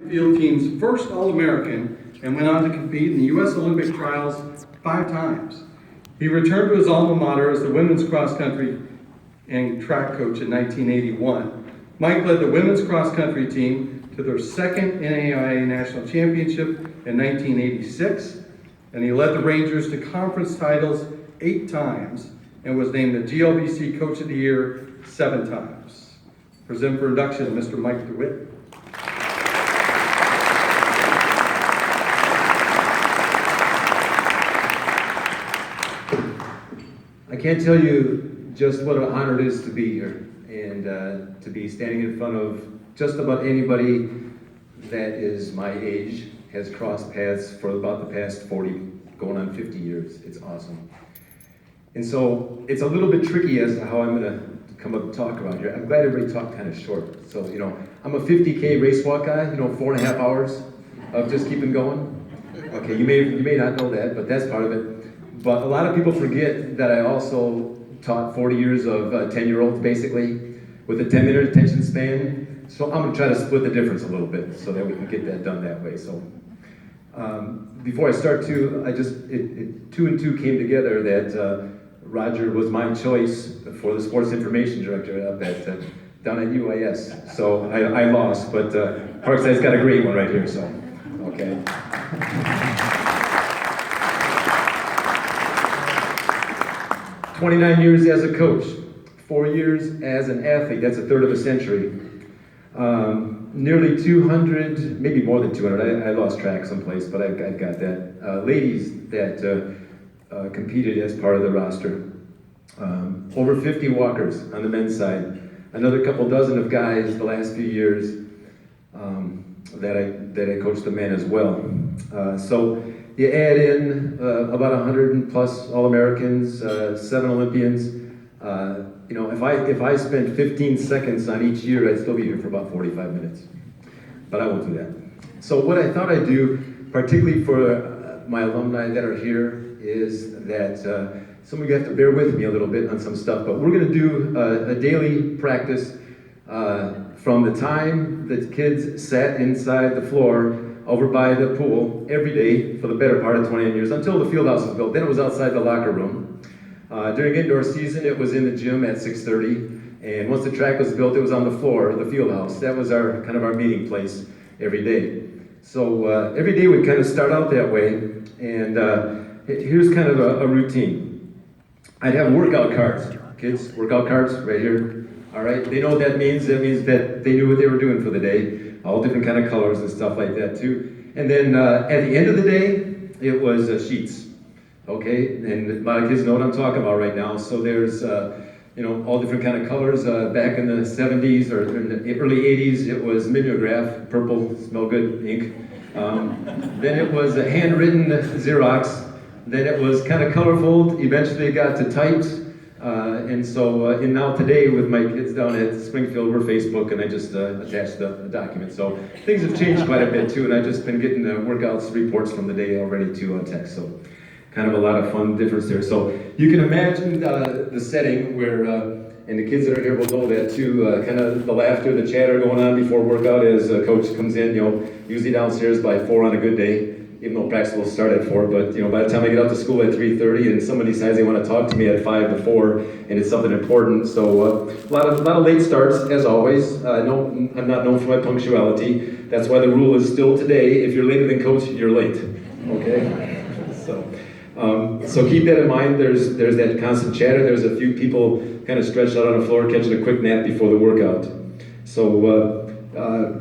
Field team's first All-American and went on to compete in the U.S. Olympic trials 5 times. He returned to his alma mater as the women's cross country and track coach in 1981. Mike led the women's cross country team to their second NAIA national championship in 1986, and he led the Rangers to conference titles 8 times and was named the GLVC Coach of the Year 7 times. Present for induction, Mr. Mike DeWitt. I can't tell you just what an honor it is to be here and to be standing in front of just about anybody that is my age, has crossed paths for about the past 40, going on 50 years. It's awesome. And so it's a little bit tricky as to how I'm going to come up and talk about here. I'm glad everybody talked kind of short. So, I'm a 50K race walk guy, 4.5 hours of just keeping going. Okay, you may not know that, but that's part of it. But a lot of people forget that I also taught 40 years of 10-year-olds basically with a 10-minute attention span. So I'm gonna try to split the difference a little bit so that we can get that done that way. So before I start too, two and two came together that Roger was my choice for the sports information director up at down at UIS. So I lost, but Parkside's got a great one right here, so okay. 29 years as a coach, 4 years as an athlete, that's a third of a century. Nearly 200, maybe more than 200, I lost track someplace, but I've got that. Ladies that competed as part of the roster. Over 50 walkers on the men's side. Another couple dozen of guys the last few years that I coached the men as well. So you add in about 100 plus All-Americans, 7 Olympians. If I spent 15 seconds on each year, I'd still be here for about 45 minutes. But I won't do that. So what I thought I'd do, particularly for my alumni that are here, is that some of you have to bear with me a little bit on some stuff, but we're going to do a daily practice from the time the kids sat inside the floor over by the pool every day for the better part of 29 years until the field house was built. Then it was outside the locker room. During indoor season, it was in the gym at 6:30, and once the track was built, it was on the floor, the field house. That was our meeting place every day. So every day we'd kind of start out that way, and here's kind of a routine. I'd have workout cards, kids, workout cards right here. All right, they know what that means. That means that they knew what they were doing for the day. All different kind of colors and stuff like that too. And then at the end of the day, it was sheets. Okay, and a lot of kids know what I'm talking about right now. So there's all different kind of colors. Back in the 70s or in the early 80s, it was mimeograph, purple, smell good ink. Then it was a handwritten Xerox. Then it was kind of colorful. Eventually it got to typed. And now today with my kids down at Springfield, we're Facebook, and I just attached the document. So things have changed quite a bit too, and I've just been getting the workouts reports from the day already too on text. So kind of a lot of fun difference there. So you can imagine the setting where, and the kids that are here will know that too, kind of the laughter, the chatter going on before workout as coach comes in, usually downstairs by 4 on a good day. Even though practice will start at 4, but by the time I get out to school at 3:30 and somebody decides they want to talk to me at 5 to 4 and it's something important. So a lot of late starts as always. I'm not known for my punctuality. That's why the rule is still today, if you're later than coach, you're late. Okay? So keep that in mind. There's that constant chatter. There's a few people kind of stretched out on the floor catching a quick nap before the workout. So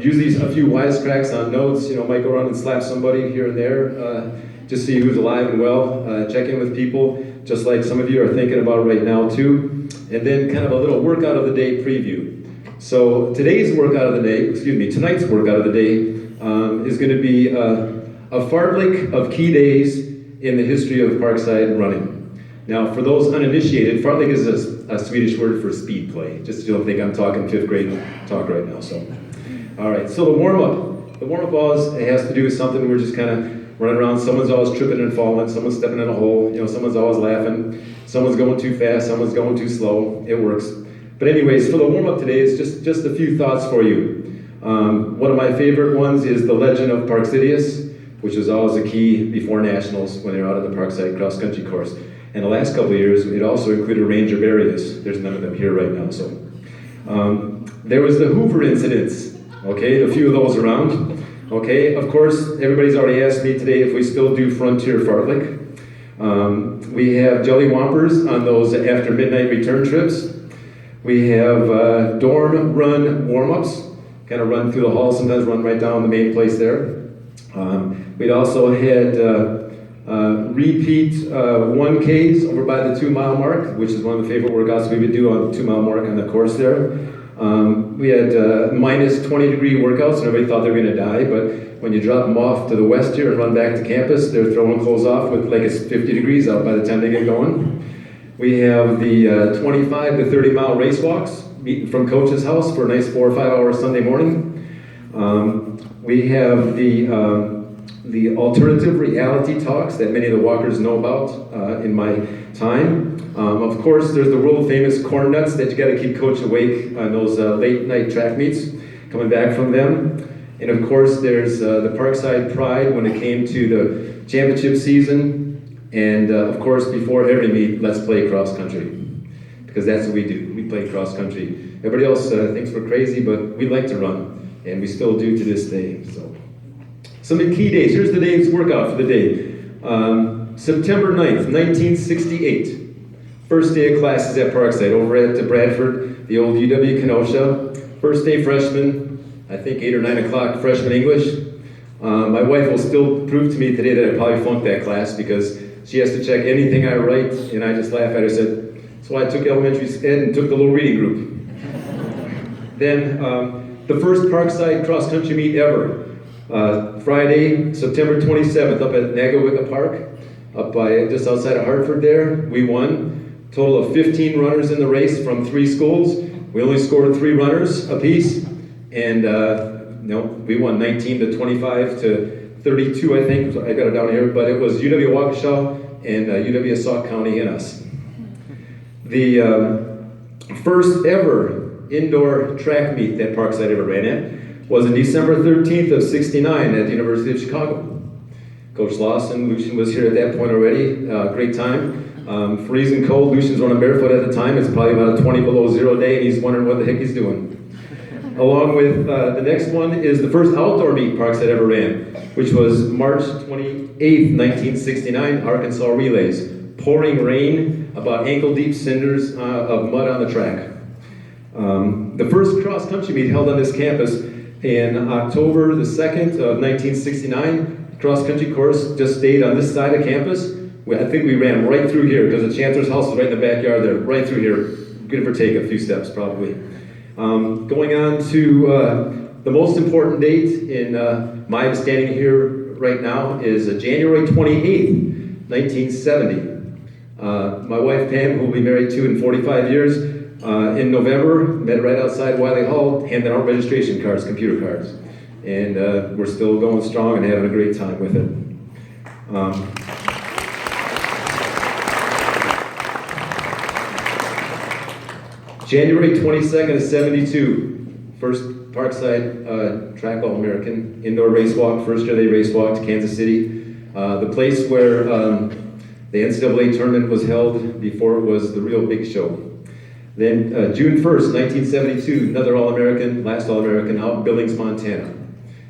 usually a few wisecracks on notes, might go around and slap somebody here and there, just see who's alive and well, check in with people, just like some of you are thinking about right now too. And then kind of a little workout of the day preview. So tonight's workout of the day is going to be a fartlek of key days in the history of Parkside running. Now, for those uninitiated, fartlek is a Swedish word for speed play, just so you don't think I'm talking 5th grade talk right now. So. All right, so the warm-up. The warm-up it has to do with something we're just kind of running around. Someone's always tripping and falling. Someone's stepping in a hole. Someone's always laughing. Someone's going too fast. Someone's going too slow. It works. But anyways, for the warm-up today, it's just a few thoughts for you. One of my favorite ones is the Legend of Parksidius, which was always a key before nationals when they were out on the Parkside cross country course. And the last couple of years, it also included Ranger Barriers. There's none of them here right now, so. There was the Hoover incidents, okay, a few of those around. Okay, of course, everybody's already asked me today if we still do Frontier Fartlek. We have Jelly Whompers on those after midnight return trips. We have dorm run warm-ups, kind of run through the hall, sometimes run right down the main place there. We'd also had repeat 1Ks over by the 2 mile mark, which is one of the favorite workouts we would do on the 2 mile mark on the course there. We had minus 20 degree workouts, and everybody thought they were going to die, but when you drop them off to the west here and run back to campus, they're throwing clothes off with like it's 50 degrees out by the time they get going. We have the 25 to 30 mile race walks, meeting from coach's house for a nice 4 or 5 hour Sunday morning. We have the alternative reality talks that many of the walkers know about in my time. Of course, there's the world famous corn nuts that you got to keep coach awake on those late night track meets, coming back from them. And of course, there's the Parkside Pride when it came to the championship season. And of course, before every meet, let's play cross country, because that's what we do. We play cross country. Everybody else thinks we're crazy, but we like to run, and we still do to this day. So, some key days. Here's the day's workout for the day. September 9th, 1968. First day of classes at Parkside, over at Bradford, the old UW Kenosha. First day freshman, I think 8 or 9 o'clock freshman English. My wife will still prove to me today that I probably flunked that class because she has to check anything I write, and I just laugh at her and said, so I took elementary ed and took the little reading group. Then, the first Parkside cross-country meet ever. Friday, September 27th, up at Nagawicca Park, up by just outside of Hartford there. We won. Total of 15 runners in the race from 3 schools. We only scored 3 runners apiece, and we won 19 to 25 to 32, I think. I got it down here, but it was UW Waukesha and UW Sauk County and us. The first ever indoor track meet that Parkside ever ran at was on December 13th of 69 at the University of Chicago. Coach Lawson, Lucian was here at that point already. Great time. Freezing cold. Lucian's running barefoot at the time. It's probably about a 20 below 0 day, and he's wondering what the heck he's doing. Along with the next one is the first outdoor meet Parkside ever ran, which was March 28th, 1969, Arkansas Relays. Pouring rain, about ankle-deep cinders of mud on the track. The first cross-country meet held on this campus in October the 2nd of 1969. Cross-country course just stayed on this side of campus. I think we ran right through here because the chancellor's house is right in the backyard there, right through here. Give or take a few steps, probably. Going on to the most important date in my understanding here right now is January 28th, 1970. My wife Pam, who will be married to in 45 years, in November, met right outside Wiley Hall, handed out registration cards, computer cards. And we're still going strong and having a great time with it. January 22nd of 72, first Parkside Track All-American indoor race walk. First year they race walked Kansas City. The place where the NCAA tournament was held before it was the real big show. Then June 1st, 1972, another All-American, last All-American out in Billings, Montana.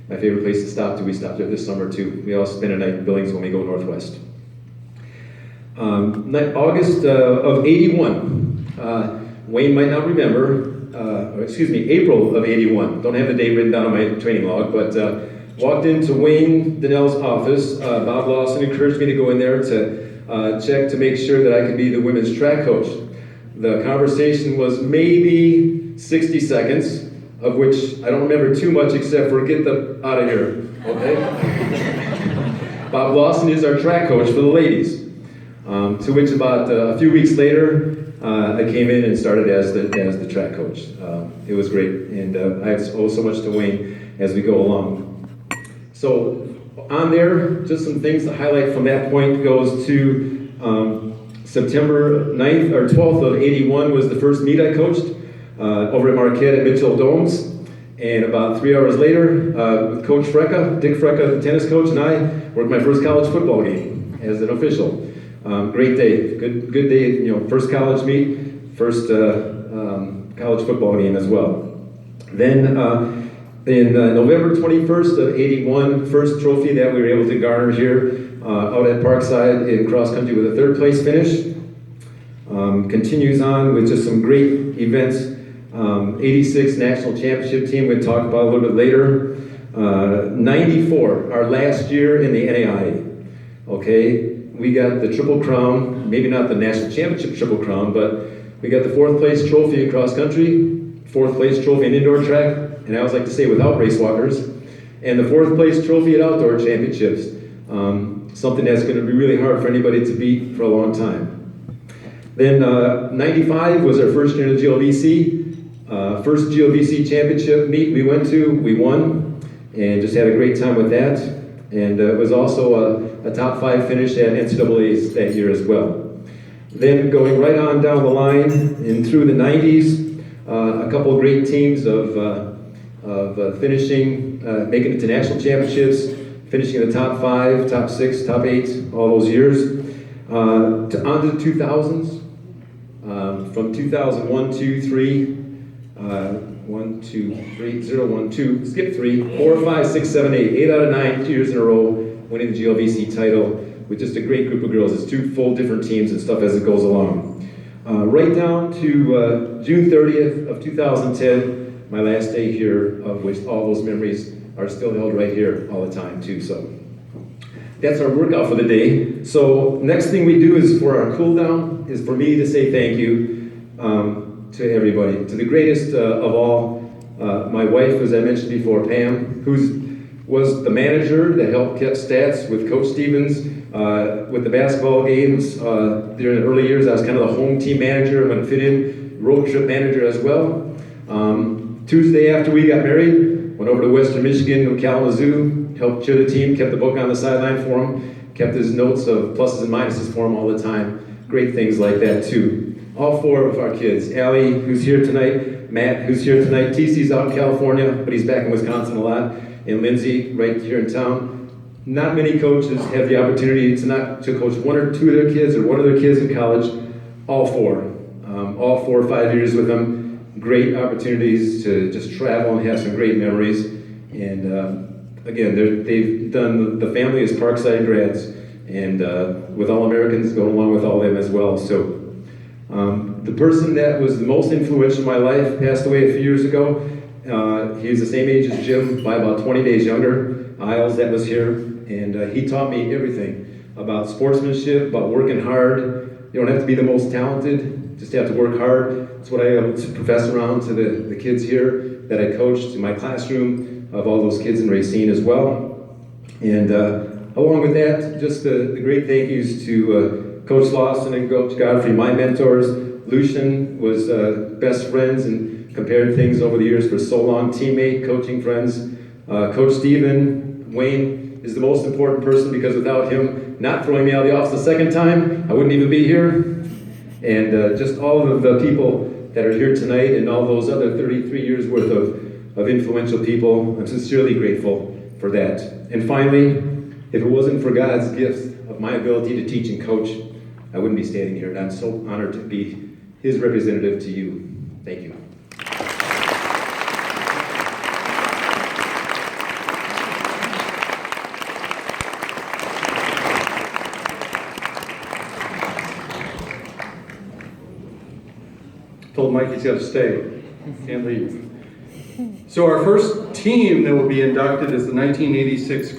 My favorite place to stop to. We stopped there this summer too. We all spend a night in Billings when we go northwest. August of 81. Wayne might not remember, April of 81. Don't have the date written down on my training log, but walked into Wayne Donnell's office. Bob Lawson encouraged me to go in there to check to make sure that I could be the women's track coach. The conversation was maybe 60 seconds, of which I don't remember too much except for get the out of here, okay? Bob Lawson is our track coach for the ladies. To which about a few weeks later, I came in and started as the track coach. It was great, and I owe so much to Wayne as we go along. So on there, just some things to highlight from that point goes to September 9th or 12th of 81 was the first meet I coached over at Marquette at Mitchell Domes. And about 3 hours later, with Coach Frecka, Dick Frecka, the tennis coach, and I worked my first college football game as an official. Great day, good day, you know, first college meet, first college football game as well. Then in November 21st of '81, first trophy that we were able to garner here out at Parkside in cross country with a 3rd place finish. Continues on with just some great events. 86 national championship team we'll talk about a little bit later. 94, our last year in the NAIA. Okay, we got the Triple Crown, maybe not the national championship Triple Crown, but we got the 4th place trophy in cross country, 4th place trophy in indoor track, and I always like to say without race walkers, and the 4th place trophy at outdoor championships. Something that's going to be really hard for anybody to beat for a long time. Then 95 was our first year in the GLVC. First GLVC championship meet we went to, we won, and just had a great time with that. And it was also a top 5 finish at NCAA's that year as well. Then going right on down the line and through the 90s, a couple of great teams of finishing, making it to national championships, finishing in the top 5, top 6, top 8, all those years. On to the 2000s, from 2001, 2, 3, 1, 2, 3, 0, 1, 2, skip 3, 4, 5, 6, 7, 8, 8 out of 9, 2 years in a row, winning the GLVC title with just a great group of girls. It's 2 full different teams and stuff as it goes along. Right down to June 30th of 2010, my last day here, of which all those memories are still held right here all the time too. So that's our workout for the day. So next thing we do is for our cool down is for me to say thank you to everybody, to the greatest of all, my wife, as I mentioned before, Pam, who was the manager that helped keep stats with Coach Stevens with the basketball games during the early years. I was kind of the home team manager when it fit in, road trip manager as well. Tuesday after we got married, went over to Western Michigan to Kalamazoo, helped cheer the team, kept the book on the sideline for him, kept his notes of pluses and minuses for him all the time. Great things like that too. All 4 of our kids, Allie, who's here tonight, Matt, who's here tonight, TC's out in California, but he's back in Wisconsin a lot, and Lindsay, right here in town. Not many coaches have the opportunity to coach 1 or 2 of their kids or 1 of their kids in college. All 4 or 5 years with them. Great opportunities to just travel and have some great memories. And again, they've done, the family is Parkside grads, and with All-Americans going along with all of them as well. So the person that was the most influential in my life passed away a few years ago. He was the same age as Jim, by about 20 days younger. Isles, that was here, and he taught me everything about sportsmanship, about working hard. You don't have to be the most talented, just have to work hard. That's what I profess around to the kids here that I coached in my classroom, of all those kids in Racine as well. And along with that, just the great thank yous to Coach Lawson and Coach Godfrey, my mentors. Lucian was best friends and compared things over the years for so long, teammate, coaching friends. Coach Steven, Wayne is the most important person because without him not throwing me out of the office the 2nd time, I wouldn't even be here. And just all of the people that are here tonight and all those other 33 years worth of influential people, I'm sincerely grateful for that. And finally, if it wasn't for God's gift of my ability to teach and coach, I wouldn't be standing here, and I'm so honored to be His representative to you. Thank you. Told Mike he's got to stay, can't leave. So our first team that will be inducted is the 1986